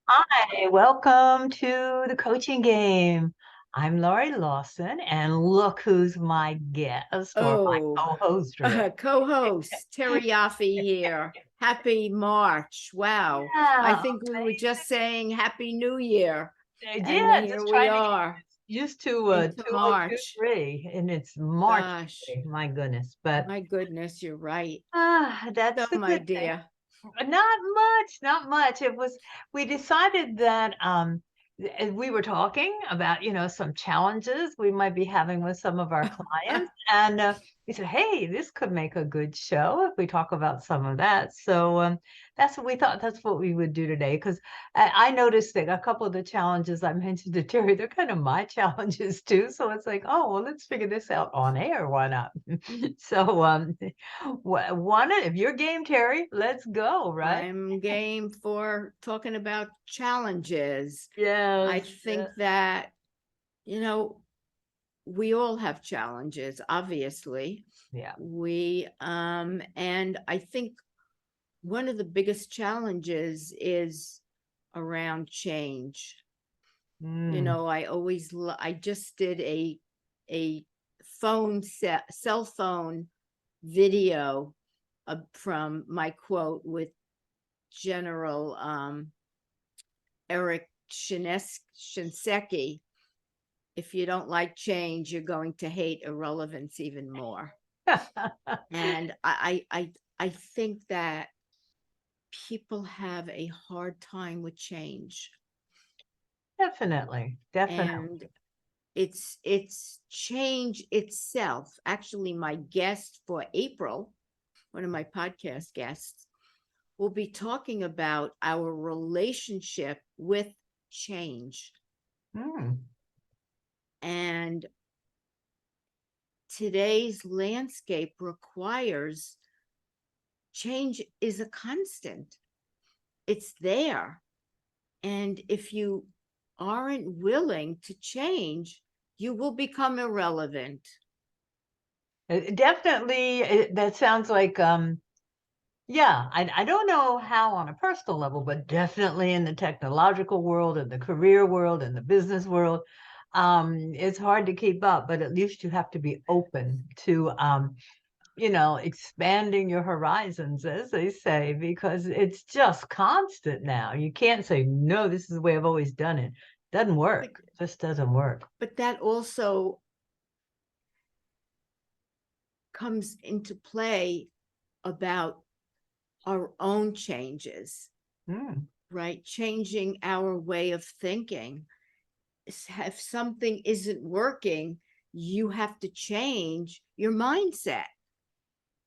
Hi, welcome to the coaching game. I'm Laurie Lawson, and look who's my guest or my Oh, co-host, really. co-host Terry Yoffe here. Happy March. Wow. I Yeah, think we were just saying Happy New Year. And yeah, here just we trying to are get used to into March. 2023, and it's March Gosh, today, my goodness. But my goodness, you're right. that's So, the my good thing. dear. Not much, not much. We decided that we were talking about, some challenges we might be having with some of our clients. And we said, hey, this could make a good show if we talk about some of that. So that's what we thought that's what we would do today. Because I noticed that a couple of the challenges I mentioned to Terry, they're kind of my challenges too. So it's like, oh, well, let's figure this out on air. Why not? So if you're game, Terry, let's go, right? I'm game for talking about challenges. I Yes. think that, you know, we all have challenges, obviously. Yeah. And I think one of the biggest challenges is around change. Mm. I just did a cell phone video from my quote with General Eric Shinseki. If you don't like change, you're going to hate irrelevance even more. And I think that people have a hard time with change, Definitely. Definitely. and it's change itself. Actually, my guest for April, one of my podcast guests, will be talking about our relationship with change. Mm. And today's landscape requires change is a constant. It's there. And if you aren't willing to change, you will become irrelevant. Definitely, that sounds like yeah, I don't know how on a personal level, but definitely in the technological world, in the career world, in the business world, it's hard to keep up, but at least you have to be open to expanding your horizons, as they say, because it's just constant now. You can't say, no, this is the way I've always done it. Doesn't But, work. Just doesn't work. but that also comes into play about our own changes, Mm. right? Changing our way of thinking. If something isn't working, you have to change your mindset.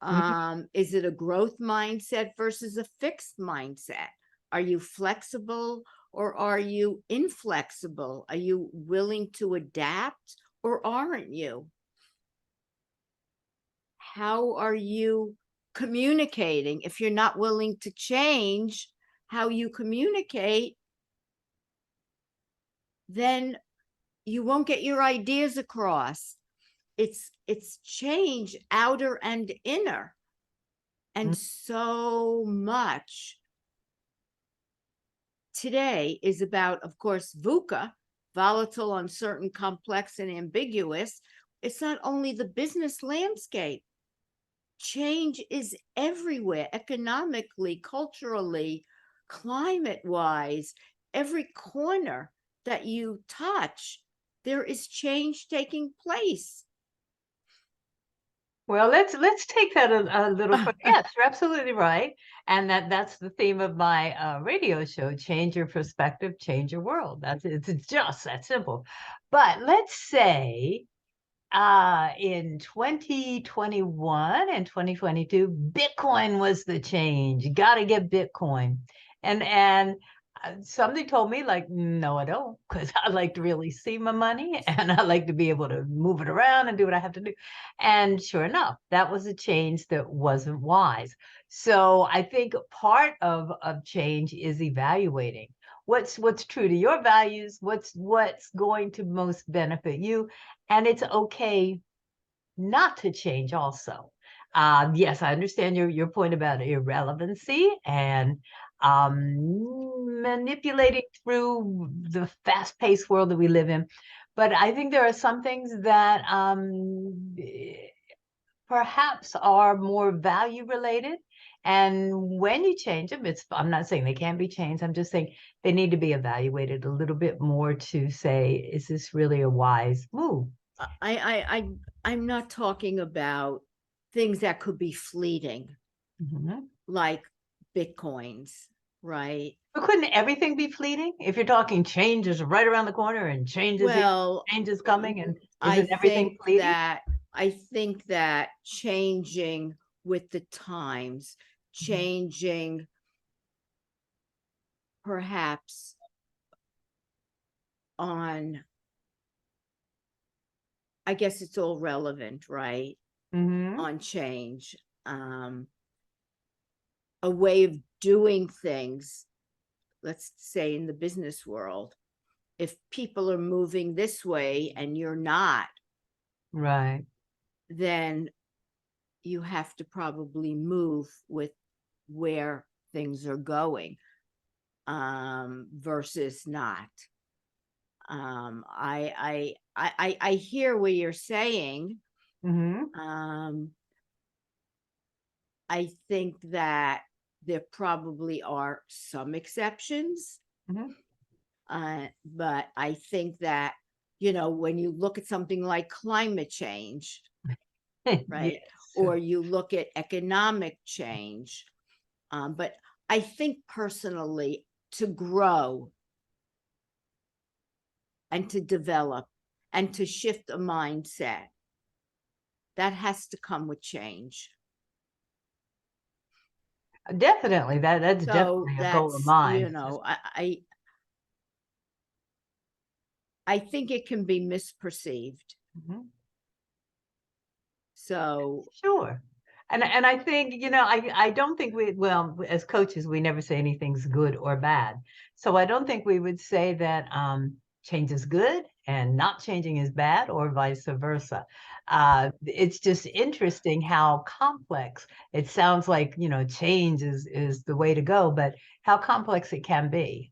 Mm. Is it a growth mindset versus a fixed mindset? Are you flexible or are you inflexible? Are you willing to adapt or aren't you? How are you communicating? If you're not willing to change how you communicate, then you won't get your ideas across. It's change, outer and inner. Mm. And so much today is about, of course, VUCA, volatile, uncertain, complex, and ambiguous. It's not only the business landscape, change is everywhere, economically, culturally, climate wise. Every corner that you touch, there is change taking place. Well, let's take that a little further. Yes, you're absolutely right, and that's the theme of my radio show: change your perspective, change your world. It's just that simple. But let's say in 2021 and 2022, Bitcoin was the change. You got to get Bitcoin. And somebody told me, like, no, I don't, because I like to really see my money and I like to be able to move it around and do what I have to do. And sure enough, that was a change that wasn't wise. So I think part of change is evaluating what's true to your values, what's going to most benefit you, and it's okay not to change also. Yes, I understand your point about irrelevancy, and manipulating through the fast-paced world that we live in. But I think there are some things that perhaps are more value related. And when you change them, I'm not saying they can't be changed. I'm just saying they need to be evaluated a little bit more to say, is this really a wise move? I'm not talking about things that could be fleeting, like Bitcoins, right? But couldn't everything be fleeting? If you're talking change is right around the corner and change is here, Well, change is coming, and I isn't everything think fleeting? that I think that changing with the times, changing perhaps on, I guess it's all relevant, right? Mm-hmm. On change, a way of doing things, let's say in the business world, if people are moving this way and you're not, Right. then you have to probably move with where things are going, versus not. I hear what you're saying. Mm-hmm. I think that there probably are some exceptions, Mm-hmm. but I think that, when you look at something like climate change, right, Yes. or you look at economic change, but I think personally, to grow and to develop and to shift a mindset, that has to come with change. Definitely. That's So definitely a goal of that's, mine. It's just, I think it can be misperceived. mhm. So Sure. And I think, I don't think well, as coaches, we never say anything's good or bad. So I don't think we would say that change is good and not changing is bad or vice versa. It's just interesting how complex it sounds like, change is the way to go, but how complex it can be.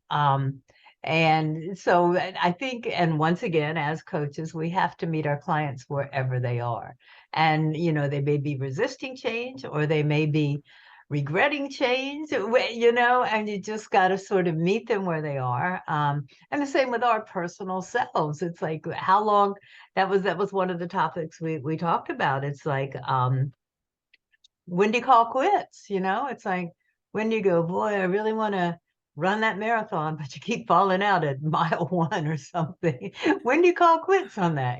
And so I think, and once again, as coaches, we have to meet our clients wherever they are. And, they may be resisting change or they may be regretting change, and you just got to sort of meet them where they are. And the same with our personal selves. It's like how long that was one of the topics we talked about. It's like, when do you call quits? It's like when do you go, boy, I really want to run that marathon, but you keep falling out at mile 1 or something. When do you call quits on that?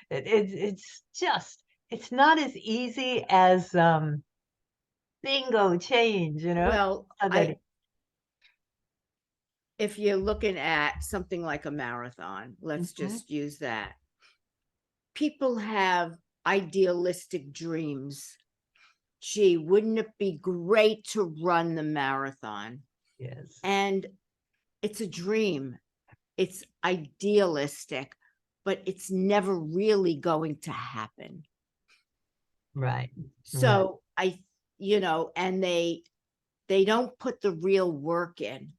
It's just it's not as easy as bingo change. well, Not that if you're looking at something like a marathon, let's Mhm. just use that. People have idealistic dreams. Gee, wouldn't it be great to run the marathon? Yes, And it's a dream. It's idealistic, but it's never really going to happen. right, right. So and they don't put the real work in,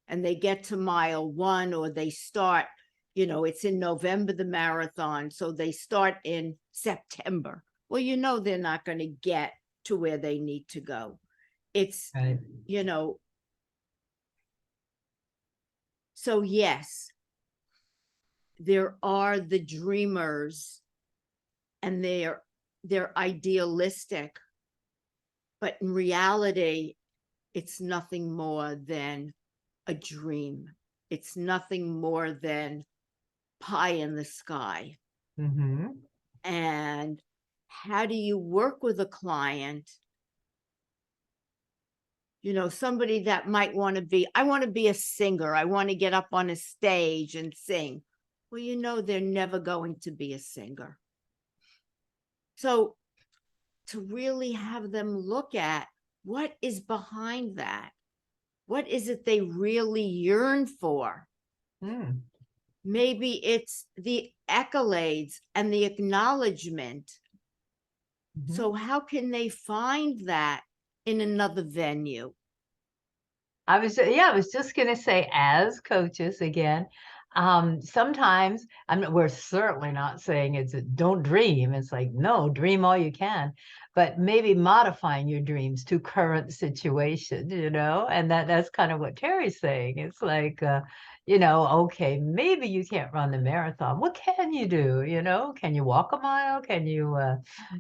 and they get to mile 1, or they start, it's in November, the marathon, so they start in September. Well, they're not going to get to where they need to go. It's, Right. So yes, there are the dreamers, and they're idealistic, but in reality, it's nothing more than a dream. It's nothing more than pie in the sky. Mm-hmm. And how do you work with a client? Somebody that might I want to be a singer. I want to get up on a stage and sing. Well, they're never going to be a singer. So to really have them look at what is behind that, what is it they really yearn for? Mm. Maybe it's the accolades and the acknowledgement. Mm-hmm. So how can they find that in another venue? I was just gonna say, as coaches again, sometimes we're certainly not saying don't dream. It's like, no, dream all you can, but maybe modifying your dreams to current situations, and that's kind of what Terry's saying. It's like, okay, maybe you can't run the marathon. What can you do? Can you walk a mile? Can you,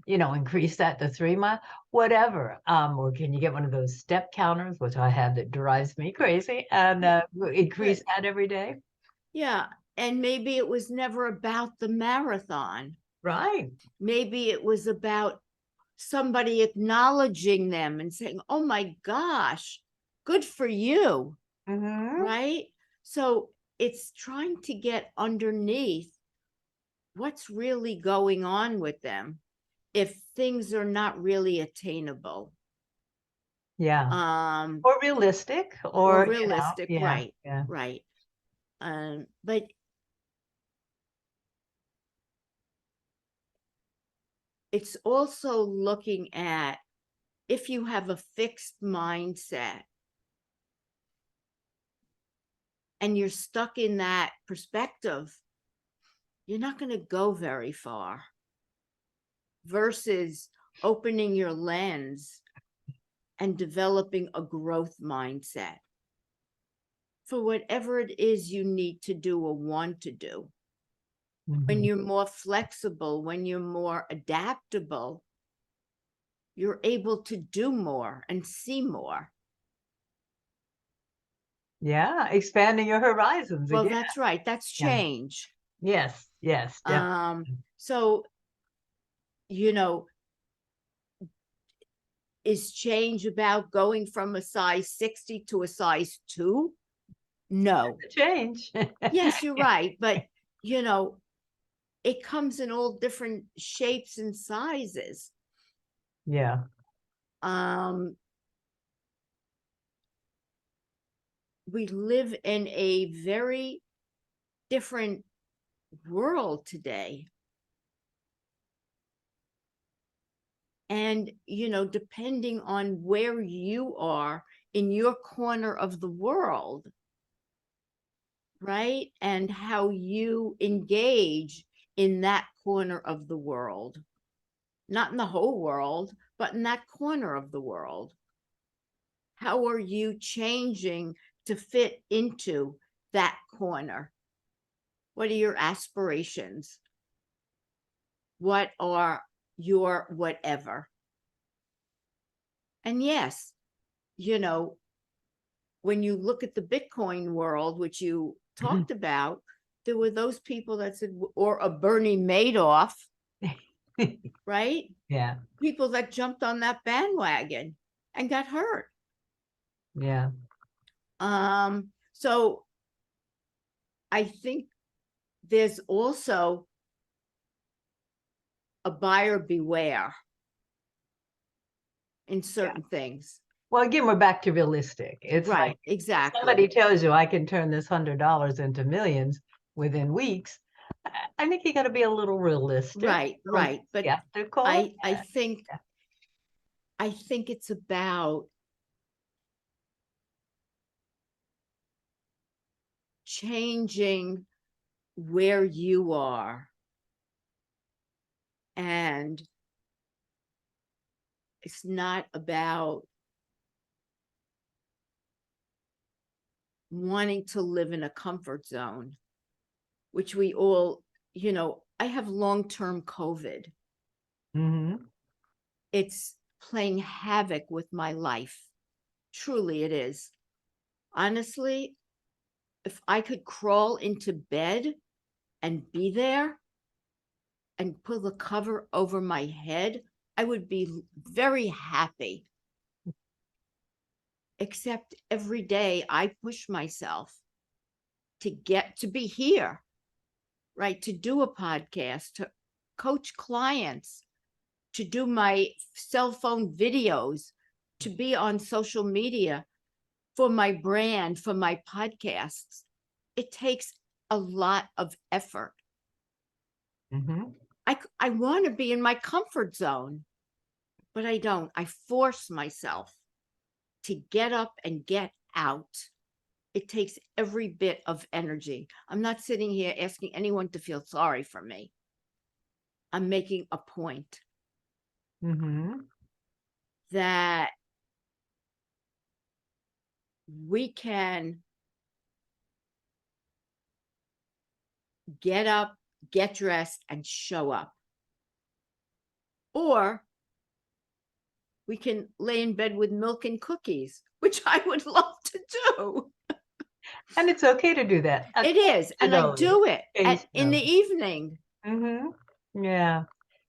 increase that to 3 miles? Whatever. Or can you get one of those step counters, which I have that drives me crazy, and increase that every day? Yeah. And maybe it was never about the marathon. Right. Maybe it was about somebody acknowledging them and saying, oh my gosh, good for you. Mm-hmm. Right. So it's trying to get underneath what's really going on with them if things are not really attainable. Yeah. Um, Or realistic, or or realistic, yeah, right, yeah. right. But it's also looking at if you have a fixed mindset and you're stuck in that perspective, you're not going to go very far versus opening your lens and developing a growth mindset for whatever it is you need to do or want to do. When Mhm. you're more flexible, when you're more adaptable, you're able to do more and see more. Yeah, expanding your horizons Well, again. that's right. That's Yeah. change. Yes, yes, definitely. So, you know, is change about going from a size 60 to a size 2? No. Change. Yes, you're right. But, you know, it comes in all different shapes and sizes. Yeah. We live in a very different world today. And, you know, depending on where you are in your corner of the world, right? And how you engage in that corner of the world, not in the whole world, but in that corner of the world. How are you changing to fit into that corner? What are your aspirations? What are your whatever? And yes, you know, when you look at the Bitcoin world, which you talked about, there were those people that said, or a Bernie Madoff, right? Yeah, People that jumped on that bandwagon and got hurt. yeah. So I think there's also a buyer beware in certain things. Well, again, we're back to realistic. It's Right, like somebody exactly. tells you I can turn this $100 into millions within weeks. I think you got to be a little realistic, Right, a little right. But skeptical. I think it's about changing where you are. And it's not about wanting to live in a comfort zone, which we all, you know, I have long-term COVID. Mm-hmm. It's playing havoc with my life. Truly, it is. Honestly, if I could crawl into bed and be there and pull the cover over my head, I would be very happy. Except every day I push myself to get to be here, right? To do a podcast, to coach clients, to do my cell phone videos, to be on social media for my brand, for my podcasts. It takes a lot of effort. Mm-hmm. I want to be in my comfort zone, but I don't. I force myself to get up and get out. It takes every bit of energy. I'm not sitting here asking anyone to feel sorry for me. I'm making a point Mm-hmm. that we can get up, get dressed, and show up. Or we can lay in bed with milk and cookies, which I would love to do. And it's okay to do that. It is. And I do it in the evening. Mm-hmm. Yeah.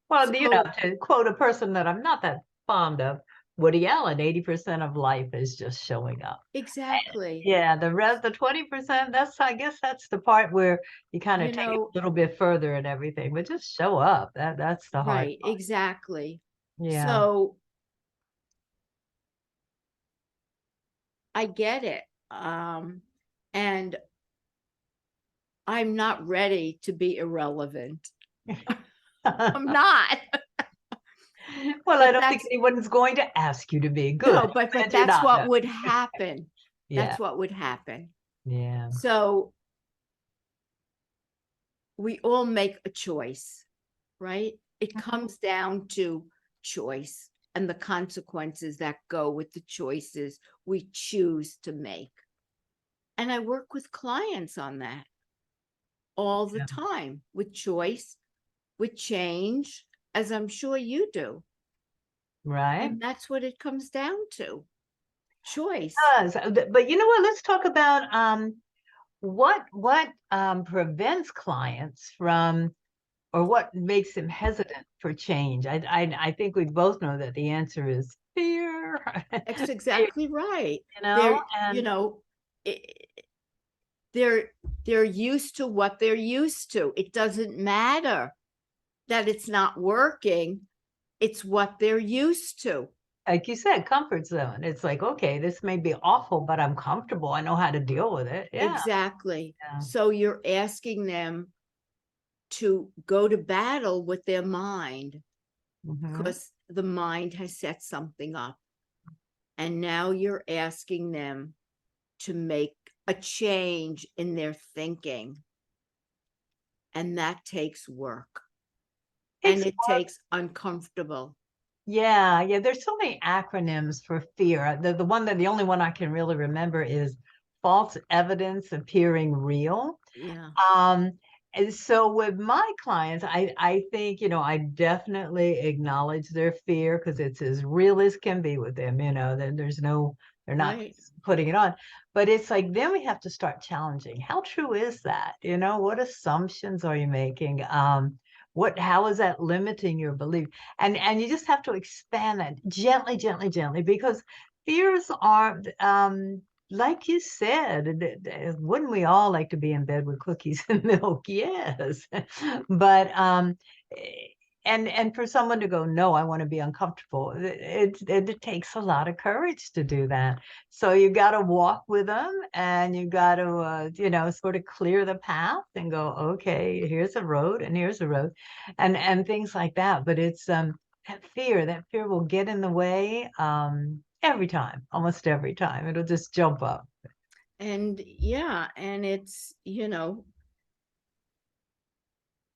Well, So, to quote a person that I'm not that fond of, Woody Allen, 80% of life is just showing up. exactly. Yeah, the rest, the 20%, I guess that's the part where you kind of You take it know, a little bit further and everything, but just show up. That's the hard right, part. exactly. Yeah. So I get it. And I'm not ready to be irrelevant. I'm not. Well, I But don't think that's anyone's going to ask you to be good. no, but And you're that's not, what no. would happen. Yeah. That's what would happen. Yeah. So we all make a choice, right? It comes down to choice and the consequences that go with the choices we choose to make. And I work with clients on that all the Yeah. time with choice, with change, as I'm sure you do. Right. And that's what it comes down to, choice. Does. But you know what? Let's talk about what prevents clients from, or what makes them hesitant for change. I think we both know that the answer is fear. That's Fear, exactly right. you They're, you and know, they're used to what they're used to. It doesn't matter that it's not working. It's what they're used to. like you said, comfort zone. It's like, okay, this may be awful, but I'm comfortable. I know how to deal with it. Yeah. Exactly. Yeah. So you're asking them to go to battle with their mind Mm-hmm. because the mind has set something up. And now you're asking them to make a change in their thinking. And that takes work. And Takes it takes uncomfortable. Yeah, yeah. There's so many acronyms for fear. The only one I can really remember is false evidence appearing real. Yeah. And so with my clients, I think, I definitely acknowledge their fear because it's as real as can be with them, then they're not Right. putting it on. But it's like then we have to start challenging. How true is that? What assumptions are you making? How is that limiting your belief? And you just have to expand that gently, gently, gently, because fears are like you said, wouldn't we all like to be in bed with cookies and milk? Yes. But and for someone to go, no, I want to be uncomfortable. It takes a lot of courage to do that. So you got to walk with them, and you got to sort of clear the path and go, okay, here's a road, and here's a road, and things like that. But it's that fear will get in the way every time, almost every time. It'll just jump up. And yeah, and it's,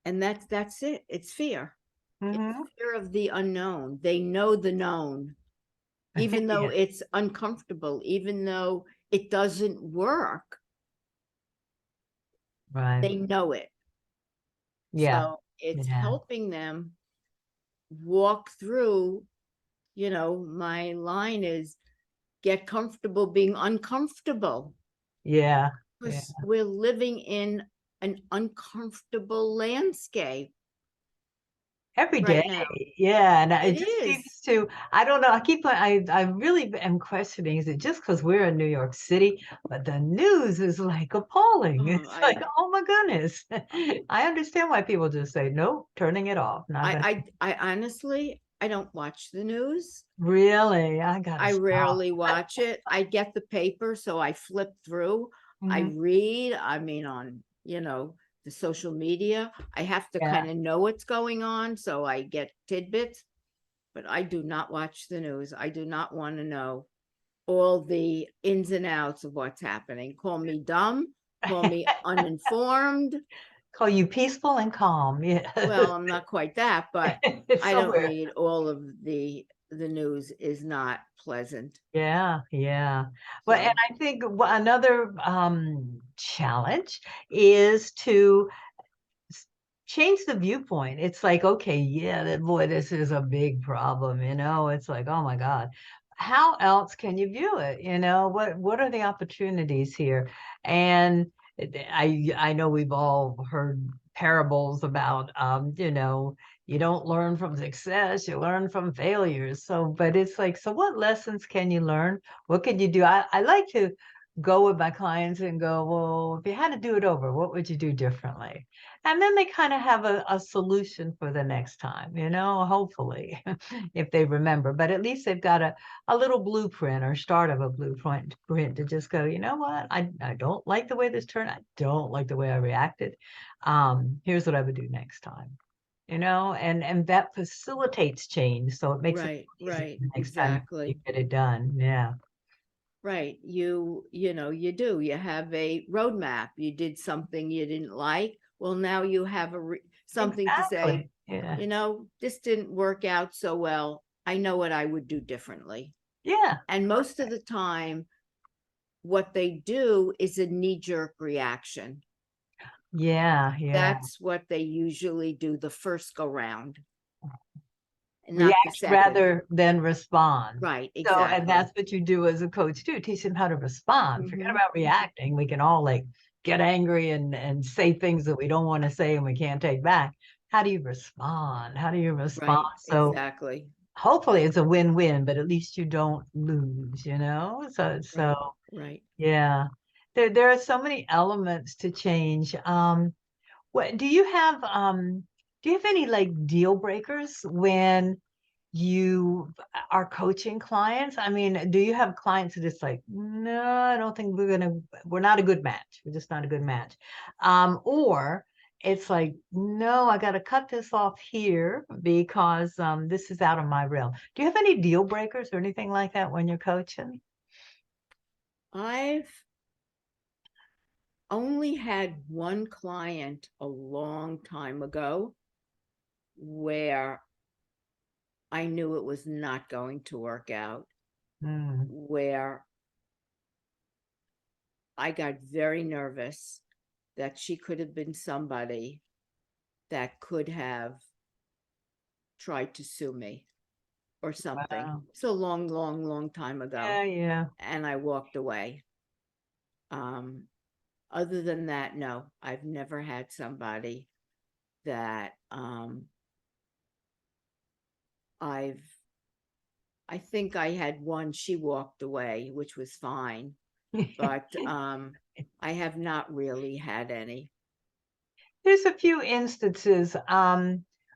and that's it. It's fear. It's Hmm. fear of the unknown. They know the known, even though Yeah, it's uncomfortable, even though it doesn't work, right. they know it. Yeah, So it's yeah, helping them walk through, my line is get comfortable being uncomfortable yeah, yeah. because we're living in an uncomfortable landscape Every day. right now. Yeah, and It it just is. seems to, I don't know, I really am questioning, is it just because we're in New York City? But the news is like appalling. Oh, It's like, oh my goodness. I understand why people just say, nope, turning it off. Not gonna I honestly, I don't watch the news. really, I gotta I stop. rarely watch it. I get the paper, so I flip through. I Mhm. read, I mean, on, the social media. I have to Yeah. kind of know what's going on, so I get tidbits, but I do not watch the news. I do not want to know. all the ins and outs of what's happening. Call me dumb, call me uninformed. Call you peaceful and calm. Yeah. Well, I'm not quite that, but It's I don't somewhere. read all of the news is not pleasant. Yeah, yeah. Well, and So, I think another challenge is to change the viewpoint. It's like, okay, yeah, that boy, this is a big problem, It's like, oh my God. How else can you view it? What are the opportunities here? And I know we've all heard parables about you don't learn from success, you learn from failures. So, but it's like, so what lessons can you learn? What can you do? I like to go with my clients and go, well, if you had to do it over, what would you do differently? And then they kind of have a solution for the next time, hopefully, if they remember. But at least they've got a little blueprint or start of a blueprint to just go, you know what? I don't like the way this turned. I don't like the way I reacted. Here's what I would do next time. And that facilitates change. So it makes it easier right, the next time you exactly. get it done. Yeah. Right. You do. You have a roadmap. You did something you didn't like. Well, now you have something to say, Exactly. Yeah. this didn't work out so well. I know what I would do differently. Yeah. And most of the time, what they do is a knee-jerk reaction. Yeah. Yeah. That's what they usually do the first go round, and not the React second. rather than respond. Right, So, and exactly. that's what you do as a coach too, teach them how to respond. Forget Hmm. about reacting. We can all like get angry and say things that we don't want to say and we can't take back. How do you respond? How do you respond? Right, So exactly. hopefully it's a win-win, but at least you don't lose, So Right, right. yeah. There are so many elements to change. What do you have any like deal breakers when you are coaching clients? I mean, do you have clients that it's like, no, I don't think we're not a good match. We're just not a good match. Or it's like, no, I got to cut this off here because this is out of my realm. Do you have any deal breakers or anything like that when you're coaching? I've only had one client a long time ago where I knew it was not going to work out, Mm, where I got very nervous that she could have been somebody that could have tried to sue me or something. wow. It's a long, long, long time ago. Yeah, yeah. And I walked away. Um, Other than that, no, I've never had somebody that I've I think I had one, she walked away, which was fine, but I have not really had any. There's a few instances.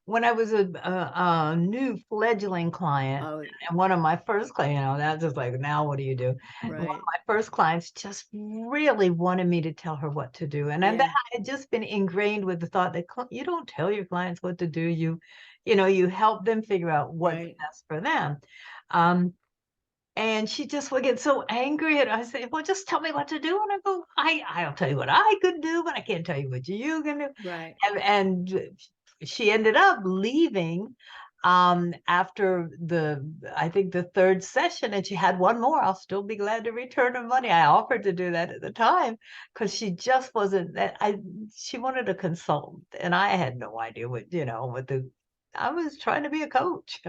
When I was a new fledgling client, Oh, and one of my first clients, that's just like, now what do you do? One of right. my first clients just really wanted me to tell her what to do. And then Yeah, I had just been ingrained with the thought that you don't tell your clients what to do. You help them figure out what's right, best for them. Um, and she just would get so angry. And I say, well, just tell me what to do. And I go, I'll tell you what I could do, but I can't tell you what you can do. right. And she ended up leaving after I think the third session, and she had one more. I'll still be glad to return her money. I offered to do that at the time because she just wasn't that she wanted a consultant, and I had no idea what the I was trying to be a coach.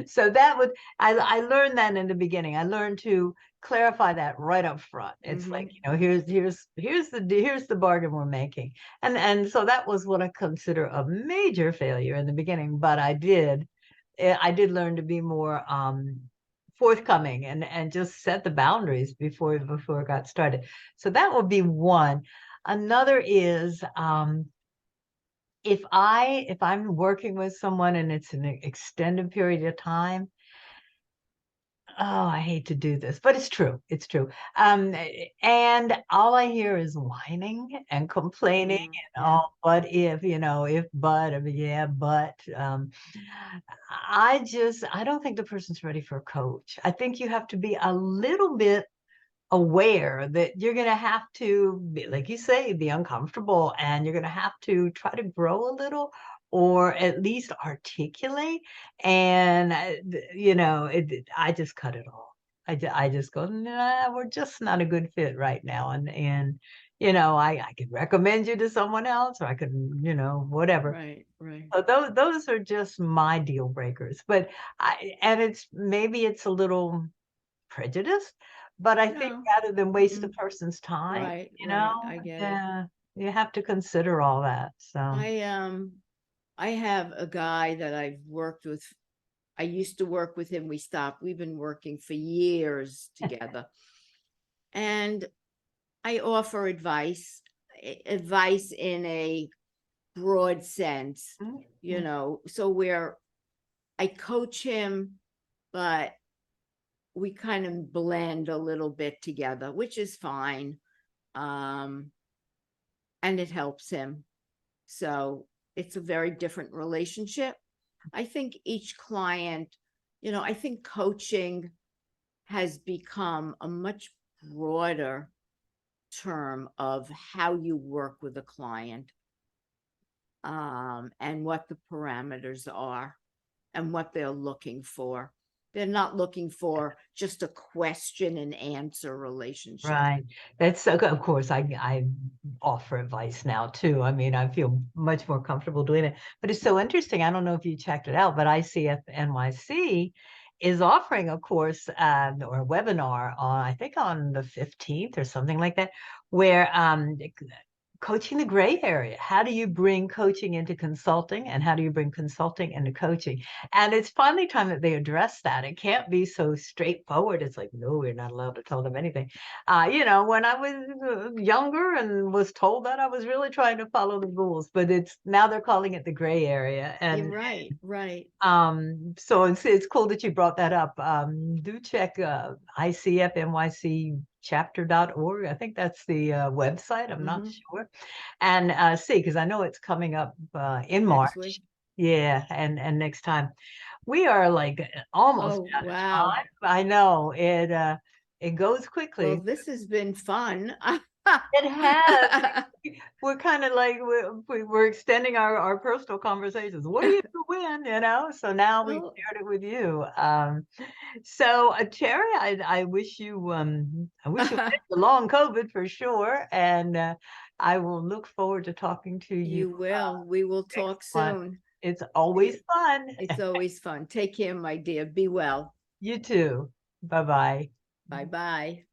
So that would I learned that in the beginning. I learned to clarify that right up front. It's like, Hmm. here's the bargain we're making. And so that was what I consider a major failure in the beginning, but I did learn to be more forthcoming and just set the boundaries before it got started. So that would be one. Another is if I'm working with someone and it's an extended period of time, I hate to do this, but it's true. It's true. And all I hear is whining and complaining and, Yeah, but if, if, but, I mean, yeah, but, I don't think the person's ready for a coach. I think you have to be a little bit aware that you're going to have to be, like you say, be uncomfortable, and you're going to have to try to grow a little, or at least articulate. And I just cut it off. I just go, nah, we're just not a good fit right now. And I could recommend you to someone else, or I could, whatever. right, right. So those are just my deal breakers. But and it's a little prejudice, but I think No, rather than waste the mm-mm. person's time, Right, right. I get it. yeah, you have to consider all that. So, I I have a guy that I've worked with. I used to work with him. We stopped. We've been working for years together. And I offer advice in a broad sense, mm, mm, so where I coach him, but we kind of blend a little bit together, which is fine. Um, and it helps him. So it's a very different relationship. I think each client, I think coaching has become a much broader term of how you work with a client, and what the parameters are and what they're looking for. They're not looking for just a question and answer relationship. right. That's of course I offer advice now too. I mean, I feel much more comfortable doing it. But it's so interesting. I don't know if you checked it out, but ICF NYC is offering a course, or a webinar on, I think, on the 15th or something like that, where coaching the gray area. How do you bring coaching into consulting, and how do you bring consulting into coaching? And it's finally time that they address that. It can't be so straightforward. It's like, no, we're not allowed to tell them anything. When I was younger and was told that, I was really trying to follow the rules, but it's now they're calling it the gray area. You're And right, right. so it's cool that you brought that up. Do check icfnycchapter.org. I think that's the website. I'm not Hmm. sure. And see, because I know it's coming up in Next week. March. Yeah, and next time. We are like almost Oh, out of wow. time. I know it goes Well, quickly. this has been fun. It has. We're kind of like we're extending our personal conversations. What do you do when, So now we Well, shared it with you. So Terry, I wish you had a long COVID for sure, and I will look forward to talking to you you will. We will next talk month. soon. It's always fun. It's always fun. Take care, my dear. Be well. You too. Bye bye. Bye bye.